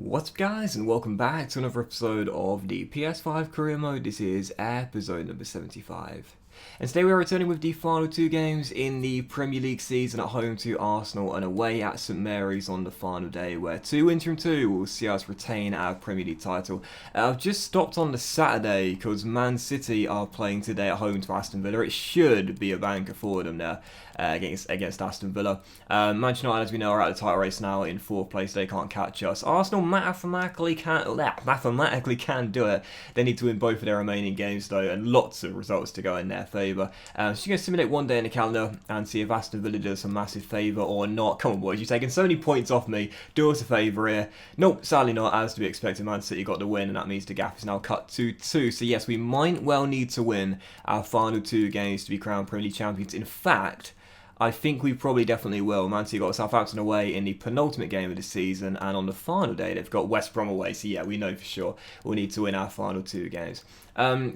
What's up guys, and welcome back to another episode of the PS5 career mode. This is episode number 75. And today we are returning with the final two games in the Premier League season, at home to Arsenal and away at St Mary's on the final day, where 2 wins from 2 will see us retain our Premier League title. I've just stopped on the Saturday because Man City are playing today at home to Aston Villa. It should be a banker for them there against Aston Villa. Manchester United, as we know, are out of the title race now in 4th place. They can't catch us. Arsenal mathematically can do it. They need to win both of their remaining games though, and lots of results to go in their favour. So you're going to simulate one day in the calendar and see if Aston Villa does a massive favour or not. Come on boys, you've taken so many points off me. Do us a favour here. Nope, sadly not. As to be expected, Man City got the win, and that means the gap is now cut to 2. So yes, we might well need to win our final 2 games to be crowned Premier League champions. In fact, I think we probably definitely will. Man City got Southampton away in the penultimate game of the season, and on the final day they've got West Brom away. So yeah, we know for sure we'll need to win our final 2 games.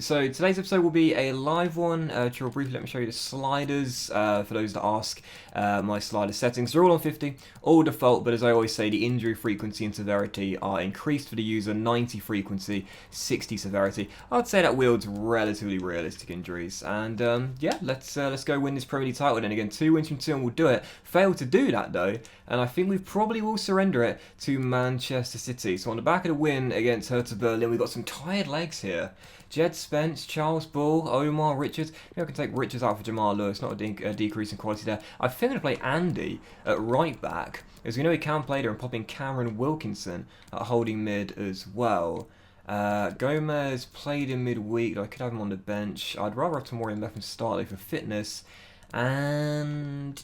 So today's episode will be a live one. Briefly, let me show you the sliders for those that ask. My slider settings are all on 50, all default, but as I always say, the injury frequency and severity are increased for the user, 90 frequency, 60 severity. I'd say that wields relatively realistic injuries, and yeah, let's go win this Premier League title. Then again, 2 wins from 2 and we'll do it. Failed to do that though, and I think we probably will surrender it to Manchester City. So on the back of the win against Hertha Berlin, we've got some tired legs here. Jed Spence, Charles Bull, Omar, Richards. Maybe I can take Richards out for Jamal Lewis. Not a decrease in quality there. I think I'm going to play Andy at right back, as we know he can play there, and pop in Cameron Wilkinson at holding mid as well. Gomez played in midweek. I could have him on the bench. I'd rather have Tomori and Beckham start though for fitness. And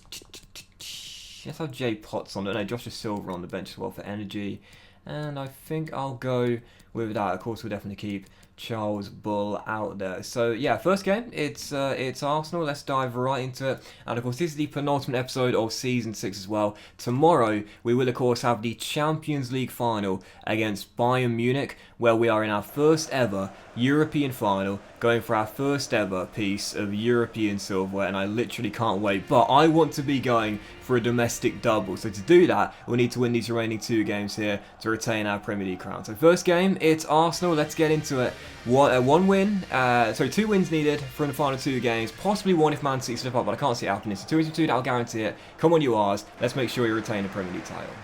let's have Jay Potts on. No, Joshua Silver on the bench as well for energy. And I think I'll go with that. Of course, we'll definitely keep Charles Bull out there. So yeah, first game, it's Arsenal. Let's dive right into it. And of course, this is the penultimate episode of season 6 as well. Tomorrow we will of course have the Champions League final against Bayern Munich, where we are in our first ever European final, going for our first ever piece of European silverware, and I literally can't wait. But I want to be going for a domestic double, so to do that we'll need to win these remaining 2 games here to retain our Premier League crown. So first game, it's Arsenal. Let's get into it. 2 wins needed from the final 2 games, possibly 1 if Man City slip up, but I can't see it happening. So 2 wins from 2, that'll guarantee it. Come on you Rs, let's make sure we retain the Premier League title.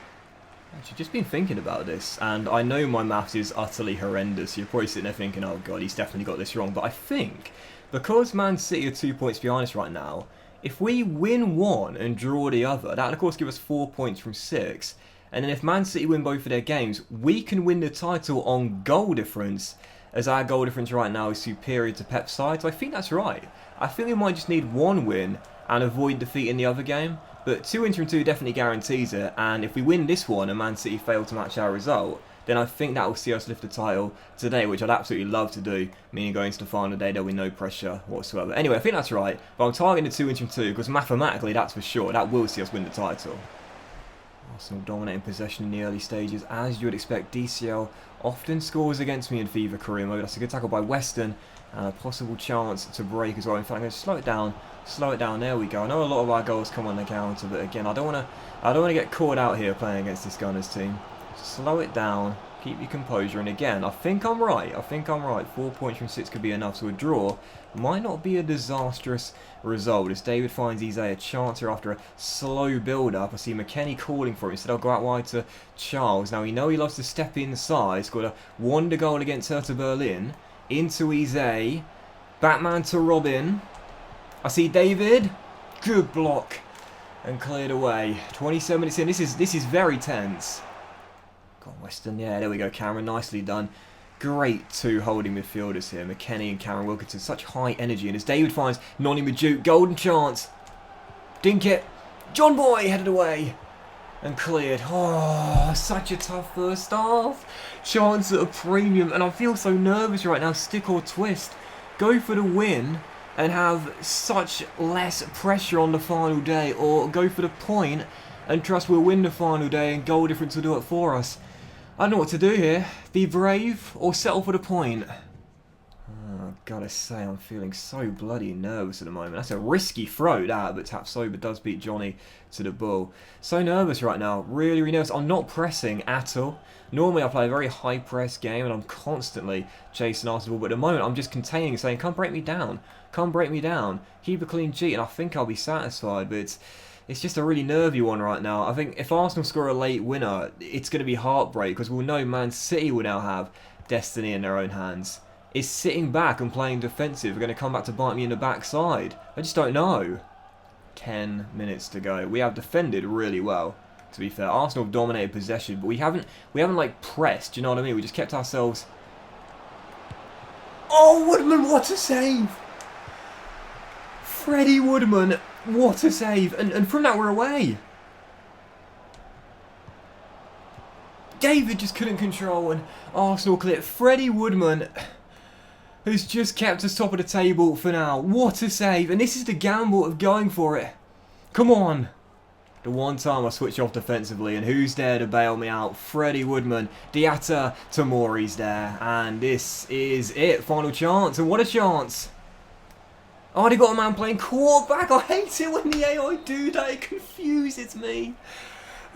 I've just been thinking about this, and I know my maths is utterly horrendous. You're probably sitting there thinking, oh god, he's definitely got this wrong. But I think, because Man City are 2 points behind us right now, if we win 1 and draw the other, that would of course give us 4 points from 6. And then if Man City win both of their games, we can win the title on goal difference, as our goal difference right now is superior to Pep's side. So I think that's right. I think we might just need 1 win and avoid defeat in the other game. But 2 wins from 2 definitely guarantees it, and if we win this one and Man City fail to match our result, then I think that will see us lift the title today, which I'd absolutely love to do, meaning going to the final day there'll be no pressure whatsoever. Anyway, I think that's right, but I'm targeting the 2 wins from 2, because mathematically that's for sure, that will see us win the title. Arsenal dominating possession in the early stages, as you would expect. DCL often scores against me in FIFA career mode. That's a good tackle by Weston, and a possible chance to break as well. In fact, I'm going to slow it down. There we go. I know a lot of our goals come on the counter, but again, I don't want to get caught out here playing against this Gunners team. Slow it down. Keep your composure. And again, I think I'm right. 4 points from 6 could be enough. So a draw might not be a disastrous result, as David finds Eze a chance here after a slow build-up. I see McKennie calling for it. Instead, I'll go out wide to Charles. Now, we know he loves to step inside. Scored a wonder goal against Hertha Berlin. Into Eze. Batman to Robin. I see David. Good block. And cleared away. 27 minutes in. This is very tense. Got Weston. Yeah, there we go. Cameron, nicely done. Great 2 holding midfielders here. McKennie and Cameron Wilkinson. Such high energy. And as David finds Noni Majuk. Golden chance. Dink it. John Boy headed away. And cleared. Oh, such a tough first half. Chance at a premium. And I feel so nervous right now. Stick or twist. Go for the win and have such less pressure on the final day, or go for the point and trust we'll win the final day and goal difference will do it for us. I don't know what to do here. Be brave or settle for the point. Oh gotta say, I'm feeling so bloody nervous at the moment. That's a risky throw, that, but Tapsoba does beat Johnny to the ball. So nervous right now, really, really nervous. I'm not pressing at all. Normally I play a very high press game and I'm constantly chasing after the ball, but at the moment I'm just containing, saying, come break me down. Come break me down. Keep a clean sheet and I think I'll be satisfied, but it's just a really nervy one right now. I think if Arsenal score a late winner, it's going to be heartbreak because we'll know Man City will now have destiny in their own hands. Is sitting back and playing defensive going to come back to bite me in the backside? I just don't know. 10 minutes to go. We have defended really well, to be fair. Arsenal have dominated possession, but we haven't like pressed, do you know what I mean? We just kept ourselves... Oh, Woodman, what a save! Freddie Woodman, what a save! And from that we're away. David just couldn't control and Arsenal clear. Freddie Woodman has just kept us top of the table for now. What a save. And this is the gamble of going for it. Come on. The one time I switch off defensively and who's there to bail me out? Freddie Woodman. Diatta Tomori's there. And this is it. Final chance. And what a chance. Oh, they got a man playing quarterback. I hate it when the AI do that. It confuses me.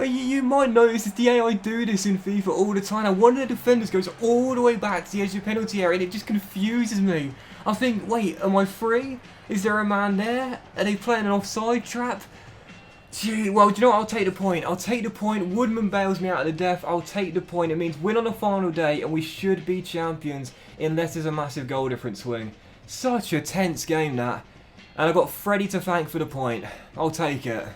You might notice that the AI do this in FIFA all the time. Now, one of the defenders goes all the way back to the edge of the penalty area and it just confuses me. I think, wait, am I free? Is there a man there? Are they playing an offside trap? Gee, well, do you know what? I'll take the point. I'll take the point. Woodman bails me out of the death. I'll take the point. It means win on the final day and we should be champions unless there's a massive goal difference swing. Such a tense game, that. And I've got Freddie to thank for the point. I'll take it.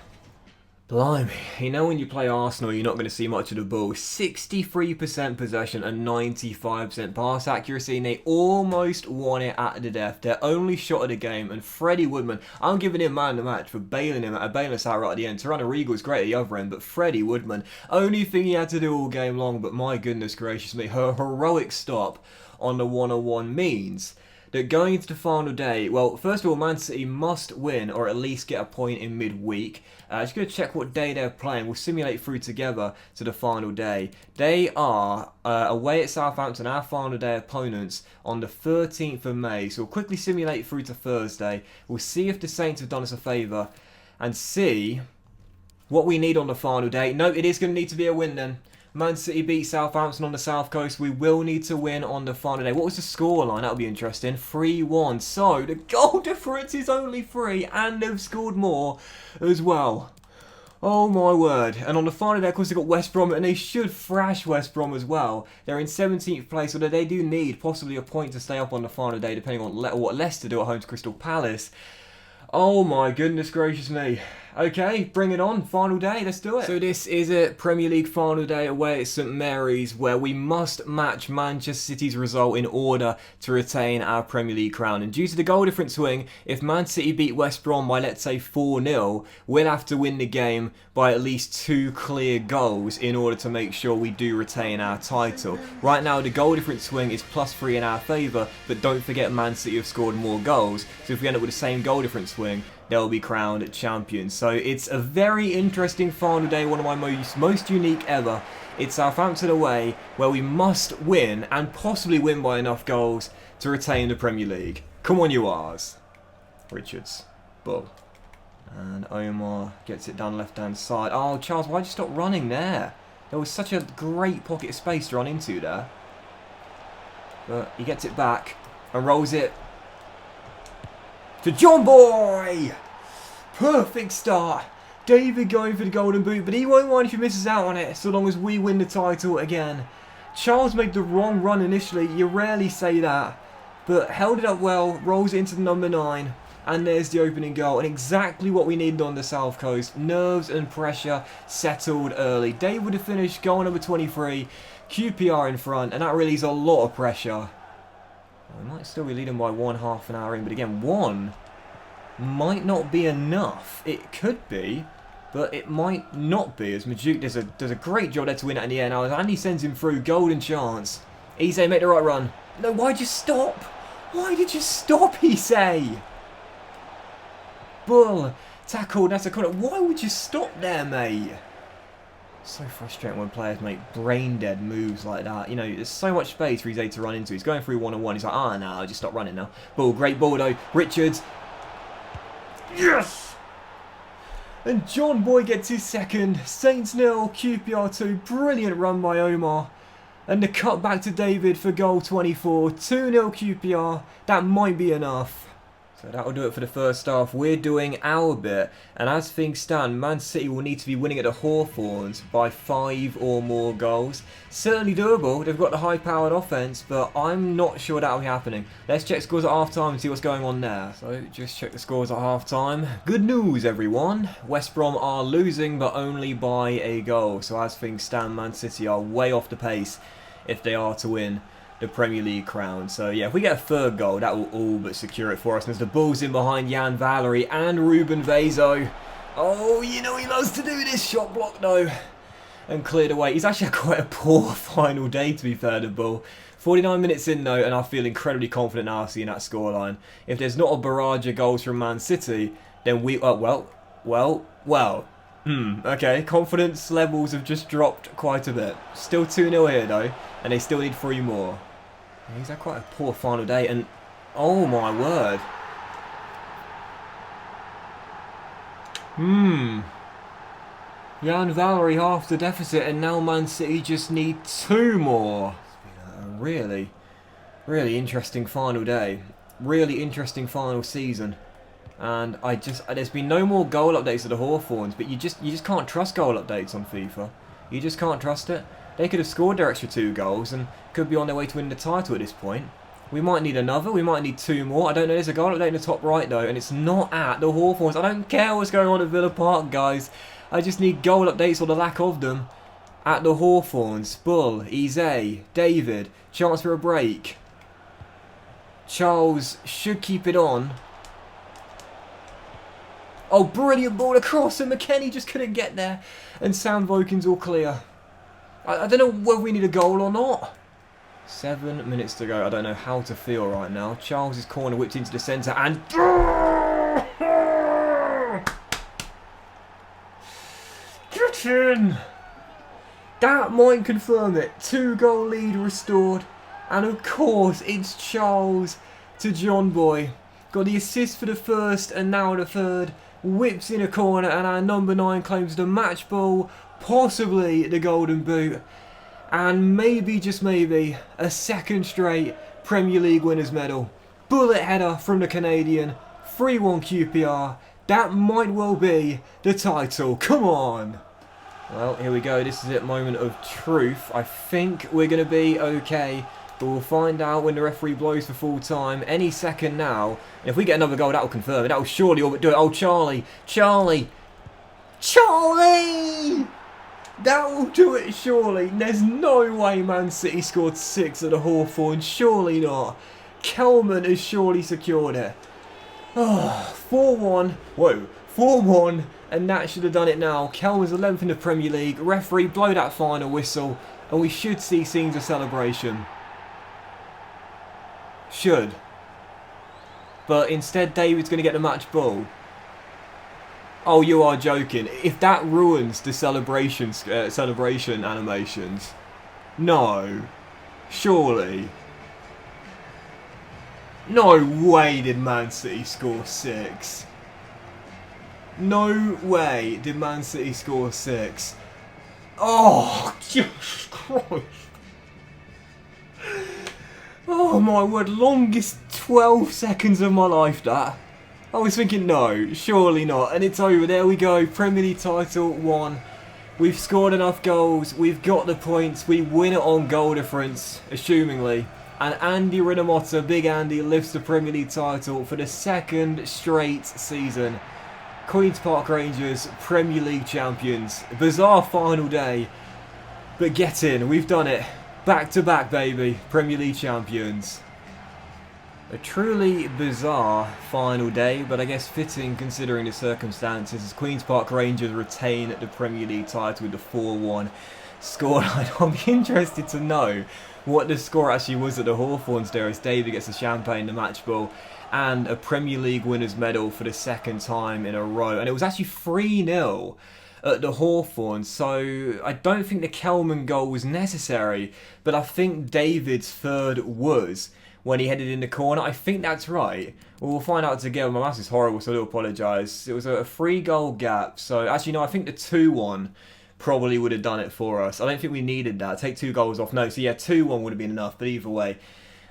Blimey, you know when you play Arsenal you're not going to see much of the ball. 63% possession and 95% pass accuracy and they almost won it at the death. Their only shot of the game and Freddie Woodman, I'm giving him man of the match for bailing us out right at the end. Tirana Regal's great at the other end, but Freddie Woodman, only thing he had to do all game long, but my goodness gracious me, her heroic stop on the 1-on-1 means that going into the final day, well, first of all, Man City must win or at least get a point in midweek. Just going to check what day they're playing. We'll simulate through together to the final day. They are away at Southampton, our final day opponents, on the 13th of May. So we'll quickly simulate through to Thursday. We'll see if the Saints have done us a favour and see what we need on the final day. No, it is going to need to be a win then. Man City beat Southampton on the South Coast. We will need to win on the final day. What was the scoreline? That'll be interesting. 3-1. So, the goal difference is only 3, and they've scored more as well. Oh my word. And on the final day, of course, they've got West Brom, and they should thrash West Brom as well. They're in 17th place, although they do need possibly a point to stay up on the final day, depending on what Leicester do at home to Crystal Palace. Oh my goodness gracious me. Okay, bring it on. Final day, let's do it. So this is it. Premier League final day away at St Mary's, where we must match Manchester City's result in order to retain our Premier League crown. And due to the goal difference swing, if Man City beat West Brom by, let's say, 4-0, we'll have to win the game by at least 2 clear goals in order to make sure we do retain our title. Right now, the goal difference swing is +3 in our favour, but don't forget Man City have scored more goals. So if we end up with the same goal difference swing, they'll be crowned champions. So it's a very interesting final day, one of my most unique ever. It's Southampton away, where we must win, and possibly win by enough goals to retain the Premier League. Come on, you R's. Richards. Bull. And Omar gets it down left-hand side. Oh, Charles, why'd you stop running there? There was such a great pocket of space to run into there. But he gets it back and rolls it to John Boy! Perfect start. David going for the golden boot, but he won't mind if he misses out on it, so long as we win the title again. Charles made the wrong run initially, you rarely say that, but held it up well, rolls it into the number 9, and there's the opening goal, and exactly what we needed on the South Coast. Nerves and pressure settled early. Dave would have finished goal number 23, QPR in front, and that relieves a lot of pressure. We might still be leading by 1 half an hour in, but again, 1 might not be enough. It could be, but it might not be, as Majuk does a great job there to win it in the air. Now, as Andy sends him through, golden chance. Ise, make the right run. No, why'd you stop? Why did you stop, Ise? Bull, tackled, that's a corner. Why would you stop there, mate? So frustrating when players make brain-dead moves like that. You know, there's so much space for Eze to run into. He's going through one-on-one. He's like, ah, no, I'll just stop running now. Ball, great ball though. Richards. Yes! And John Boy gets his second. Saints 0, QPR 2. Brilliant run by Omar. And the cut back to David for goal 24. 2-0 QPR. That might be enough. So that'll do it for the first half. We're doing our bit. And as things stand, Man City will need to be winning at the Hawthorns by 5 or more goals. Certainly doable. They've got the high-powered offence, but I'm not sure that'll be happening. Let's check scores at half-time and see what's going on there. So just check the scores at half-time. Good news, everyone. West Brom are losing, but only by a goal. So as things stand, Man City are way off the pace if they are to win the Premier League crown. So yeah, if we get a third goal, that will all but secure it for us. And as the ball's in behind Jan Valery and Ruben Vezo. Oh, you know he loves to do this. Shot block though. And cleared away. He's actually had quite a poor final day, to be fair, the ball. 49 minutes in though, and I feel incredibly confident now seeing that scoreline. If there's not a barrage of goals from Man City, then we... okay, confidence levels have just dropped quite a bit. Still 2-0 here though, and they still need 3 more. He's had quite a poor final day, and oh my word. Jan Valery half the deficit, and now Man City just need 2 more. It's been a really, really interesting final day. Really interesting final season. And there's been no more goal updates of the Hawthorns, but you just can't trust goal updates on FIFA. You just can't trust it. They could have scored their extra 2 goals and could be on their way to win the title at this point. We might need another, we might need 2 more. I don't know, there's a goal update in the top right though, and it's not at the Hawthorns. I don't care what's going on at Villa Park, guys. I just need goal updates or the lack of them at the Hawthorns. Bull, Eze, David, chance for a break. Charles should keep it on. Oh, brilliant ball across, and McKennie just couldn't get there. And Sam Vokin's all clear. I don't know whether we need a goal or not. 7 minutes to go. I don't know how to feel right now. Charles' corner whipped into the centre and... Get in! That might confirm it. 2-goal lead restored. And of course, it's Charles to John Boy. Got the assist for the first and now the third. Whips in a corner, and our number 9 claims the match ball, possibly the golden boot, and maybe, just maybe, a second straight Premier League winners medal. Bullet header from the Canadian, 3-1 QPR. That might well be the title. Come on! Well, here we go. This is it, moment of truth. I think we're going to be okay. But we'll find out when the referee blows for full time any second now. And if we get another goal, that will confirm it. That will surely all but do it. Oh, Charlie! Charlie! Charlie! That will do it, surely. There's no way Man City scored 6 at the Hawthorn. Surely not. Kelman has surely secured it. Oh, 4-1. Whoa. 4-1. And that should have done it now. Kelman's 11th in the Premier League. Referee, blow that final whistle. And we should see scenes of celebration. Should. But instead David's going to get the match ball. Oh, you are joking. If that ruins the celebration animations. No. Surely. No way did Man City score 6. No way did Man City score 6. Oh, Jesus Christ. Oh my word, longest 12 seconds of my life that. I was thinking no, surely not, and it's over. There we go, Premier League title won. We've scored enough goals, we've got the points, we win it on goal difference, assumingly. And Andy Rinomota, Big Andy, lifts the Premier League title for the 2nd straight season. Queen's Park Rangers, Premier League champions. Bizarre final day, but get in, we've done it. Back to back, baby. Premier League champions. A truly bizarre final day, but I guess fitting considering the circumstances as Queen's Park Rangers retain the Premier League title with the 4-1 scoreline. I'll be interested to know what the score actually was at the Hawthorns there as David gets the champagne, the match ball, and a Premier League winners medal for the 2nd time in a row. And it was actually 3-0 at the Hawthorn, so I don't think the Kelman goal was necessary, but I think David's third was when he headed in the corner. I think that's right. We'll find out together. My maths is horrible, so I do apologise. It was a 3-goal gap, so actually no, I think the 2-1 probably would have done it for us. I don't think we needed that. Take 2 goals off. No, so yeah, 2-1 would have been enough, but either way,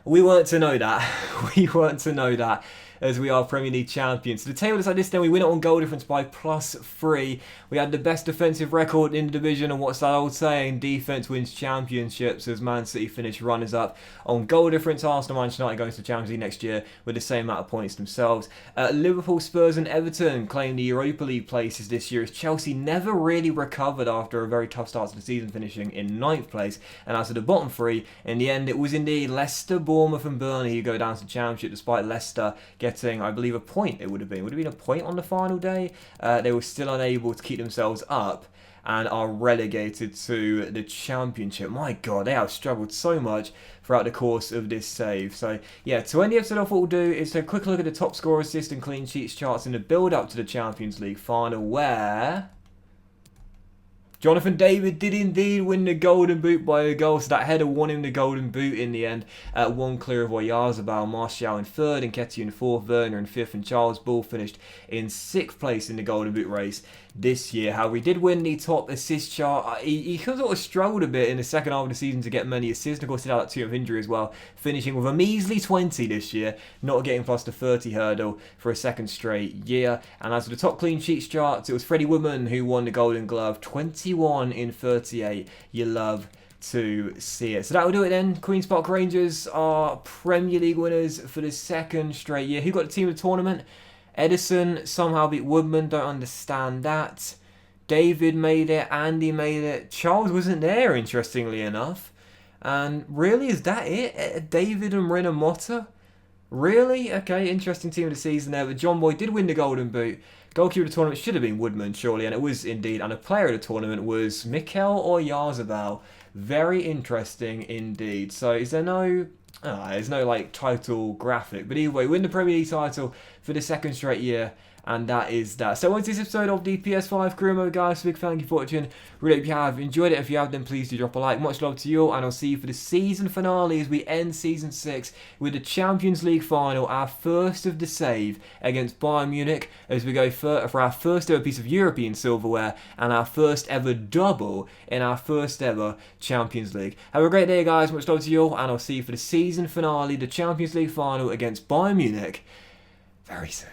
we weren't to know that. We weren't to know that, as we are Premier League champions. So the table is like this then. We win it on goal difference by +3. We had the best defensive record in the division, and what's that old saying? Defense wins championships, as Man City finish runners-up on goal difference. Arsenal, Manchester United going to the Champions League next year with the same amount of points themselves. Liverpool, Spurs and Everton claim the Europa League places this year, as Chelsea never really recovered after a very tough start to the season, finishing in 9th place. And as for the bottom 3, in the end it was indeed Leicester, Bournemouth and Burnley who go down to the Championship, despite Leicester getting, I believe, a point. It would have been a point on the final day. They were still unable to keep themselves up and are relegated to the Championship. My God, they have struggled so much throughout the course of this save. So yeah, to end the episode off, what we'll do is take a quick look at the top scorer, assist and clean sheets charts in the build-up to the Champions League final, where Jonathan David did indeed win the Golden Boot by a goal, so that header won him the Golden Boot in the end. One clear of Oyarzabal, Martial in 3rd, Nketiah in 4th, Werner in 5th, and Charles Ball finished in 6th place in the Golden Boot race this year. However, he did win the top assist chart. He sort of struggled a bit in the second half of the season to get many assists, and of course he had that 2 of injury as well, finishing with a measly 20 this year, not getting past the 30 hurdle for a second straight year. And as for the top clean sheets charts, it was Freddie Woodman who won the Golden Glove, 21 in 38. You love to see it. So that will do it then. Queen's Park Rangers are Premier League winners for the second straight year. Who got the team of the tournament? Edison somehow beat Woodman, don't understand that. David made it, Andy made it, Charles wasn't there, interestingly enough. And really, is that it? David and Rinna Motta? Really? Okay, interesting team of the season there. But John Boy did win the Golden Boot. Goalkeeper of the tournament should have been Woodman, surely, and it was indeed. And the player of the tournament was Mikel Oyarzabal. Very interesting indeed. So is there no... there's no like title graphic, but either way, win the Premier League title for the second straight year, and that is that. So once this episode of the PS5 career mode, guys, big thank you for watching. Really hope you have enjoyed it. If you have, then please do drop a like. Much love to you all, and I'll see you for the season finale as we end season 6 with the Champions League final, our first of the save against Bayern Munich, as we go for our first ever piece of European silverware and our first ever double in our first ever Champions League. Have a great day, guys. Much love to you all, and I'll see you for the season finale, the Champions League final against Bayern Munich, very soon.